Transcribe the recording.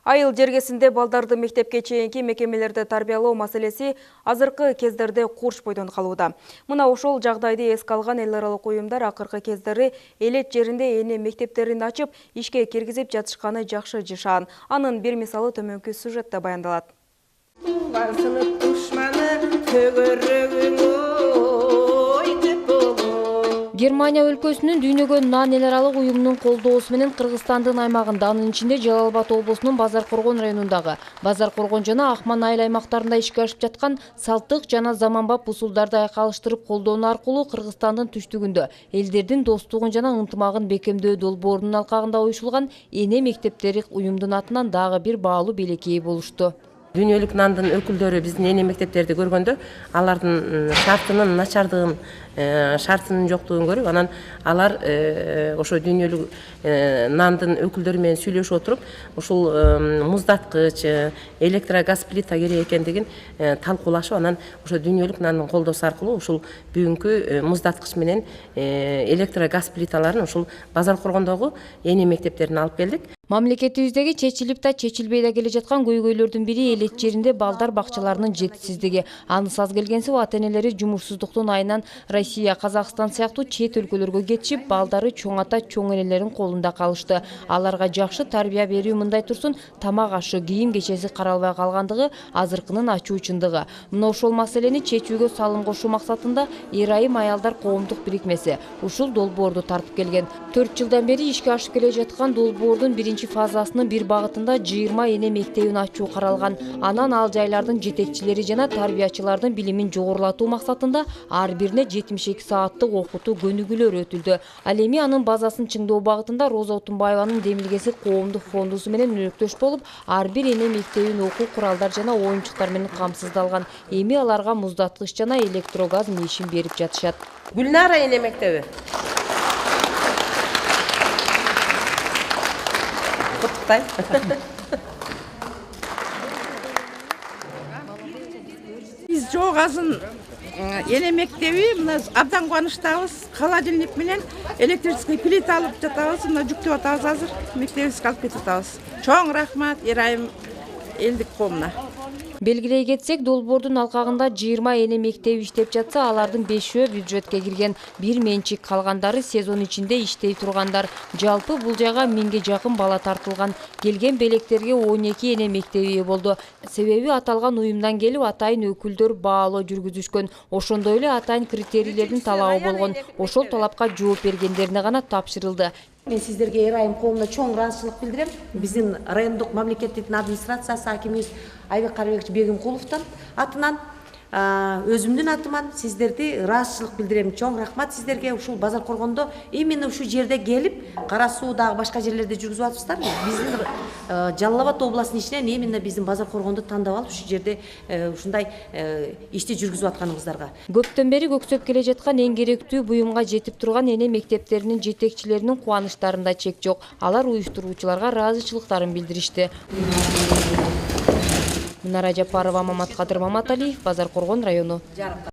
Айыл жергесинде балдарды мектепке чейинки мекемелерде тарбиялоо маселеси азыркы кездерде курч бойдон калууда. Мына ошол жагдайды эске алган эл аралык уюмдар акыркы кездери элет жеринде эне мектептерин ачып, ишке киргизип жатышканы жакшы жашаан. Анын бир мисалы төмөнкү сюжетте баяндалат. Германия өлкөсүнүн дүйнөгө нан эл аралык уюмунун колдоосу менен Кыргызстандын аймагында, анын ичинде Жалал Абад облусунун Базар Коргон районундагы Базар Коргон жана Акман айыл аймактарында ишке ашып жаткан салттык жана заманбап усулдарды айкалыштырып колдонуу аркылуу Кыргызстандын түштүгүндө элдердин достугун жана ынтымагын бекемдөө долбоорунун алкагында уюшулган эне мектептери уюмдун атынан дагы бир баалуу белекеи болушту. Дүйнөлүк нандын өкүлдөрү биздин эне мектептерди көргөндө, алардын шартынын начардыгын, шартынын жоктугун көрүп, анан алар ошо дүйнөлүк нандын өкүлдөрү менен сүйлөшүп отуруп, ушул муздаткыч, электрогаз плита керек экендигин талкуулашып, анан ошо дүйнөлүк нандын колдоосу аркылуу ушул бүгүнкү муздаткыч менен электрогаз плиталарын ушул Базар Коргондогу эне мектептерине алып келдик. Мамлекетибиздеги чечилип да чечилбей да келе жаткан көйгөйлөрдүн бири элет жеринде балдар бакчаларынын жетишсиздиги. Анысы аз келгенси ата-энелери жумушсуздуктун айынан Россия, Казакстан сыяктуу чет өлкөлөргө кетишип, балдары чоң ата, чоң энелерин колунда калышты. Аларга жакшы тарбия берүү мындай турсун тамак ашы, кийим кечеси каралбай калгандыгы азыркынын ачуу чындыгы. Мына ошол маселени чечүүгө салым кошуу максатында Эр айым аялдар коомдук бирикмеси ушул долбоорду тартып келген. 4 жылдан бери ишке ашып келе жаткан долбоордун биринчи фазасынын бир багытында 20 эне мектебин ачуу каралган. Анан ал жайлардын жетекчилери жана тарбиячылардын билимин жогорулатуу максатында ар бирине 72 сааттык окутуу көнүгүүлөр өтүлдү. Ал эми анын базасын чыңдоо багытында Роза Отунбаеванын Демилгеси коомдук фондусу менен өнөктөш болуп, ар бир эне мектебин окуу куралдар жана оюнчуктар менен камсыздалган. Эми аларга муздаткыч жана электрогаз мешин берип жатышат. Гүлнара эне мектеби. Биз жогазын эне мектеби мына абдан кубанычтабыз. Холодильник менен электрический плита алып жатабыз. Мына жүктөп атабыз азыр. Мектебибизге алып кетип атабыз. Чоң рахмат Эр айым элдик коомуна. Белгилей кетсек, долбоордун алкагында 20 эне мектеби иштеп жатса, алардын 5-өө бюджетке кирген, бир менчик, калгандары сезон ичинде иштей тургандар. Жалпы бул жайга 1000ге жакын бала тартылган. Келген белектерге 12 эне мектеби болду. Себеби аталган уюмдан келип атайын өкүлдөр баалоо жүргүзүшкөн. Ошондой эле атайын критерийлердин талабы болгон. Ошол талапка жооп бергендерине гана тапшырылды. Мен сиздерге Эр айым коомуна чоң ыраазычылык билдирем. Биздин райондук мамлекеттик администрациясы акимибиз Айбек Карабекович Бегимкуловдун атынан, өзүмдүн атыман сиздерди ыраазычылык билдирем. Чоң рахмат сиздерге. Ушул Базар Коргондо именно ушул жерде келип, Кара Суу дагы башка жерлерде жүргүзүп атыпсыздар. Биздин Жалал Абад областынын ичинен именно биздин Базар Коргондо тандап алып, ушул жерде ушундай ишти жүргүзүп атканыңыздарга. Көптөн бери көксөп келе жаткан эң керектүү буюмга жетип турган эне мектептеринин жетекчилеринин кубанычтарында чек жок. Алар уюштуруучуларга ыраазычылыктарын билдиришти. Мунара Жапарова, Маматкадыр Маматалиев, Базар Коргон району.